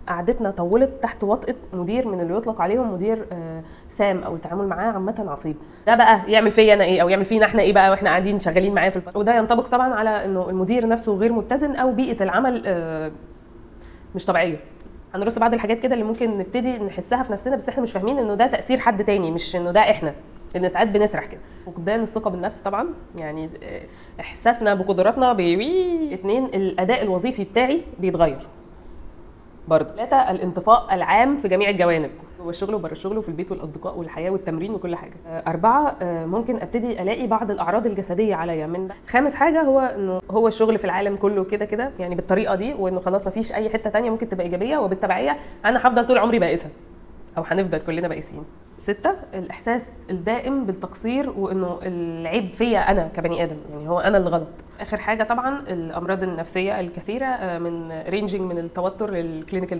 قعدتنا طولت تحت وطأة مدير من اللي يطلق عليهم مدير سام او التعامل معاه عامه عصيب. ده بقى يعمل فيا انا ايه او يعمل فينا احنا ايه بقى واحنا قاعدين شغالين معاه في وده ينطبق طبعا على انه المدير نفسه غير متزن او بيئه العمل مش طبيعيه. هنرص بعض الحاجات كده اللي ممكن نبتدي نحسها في نفسنا بس احنا مش فاهمين انه ده تاثير حد تاني، مش انه ده احنا اللي ساعات بنسرح كده. فقدان الثقه بالنفس طبعا، يعني احساسنا بقدراتنا 2 الاداء الوظيفي بتاعي بيتغير برضه. 3 الانطفاء العام في جميع الجوانب، جوه الشغل وبره الشغل وفي البيت والاصدقاء والحياه والتمرين وكل حاجه. 4 ممكن ابتدي الاقي بعض الاعراض الجسديه عليا من 5 حاجه هو انه هو الشغل في العالم كله كده كده يعني بالطريقه دي، وانه خلاص مفيش اي حته تانية ممكن تبقى ايجابيه، وبالتبعيه انا هفضل طول عمري بائسه او هنفضل كلنا بائسين. 6 الاحساس الدائم بالتقصير وانه العيب فيا انا كبني ادم، يعني هو انا اللي غلط. اخر حاجه طبعا الامراض النفسيه الكثيره من رينجينج من التوتر للكلينيكال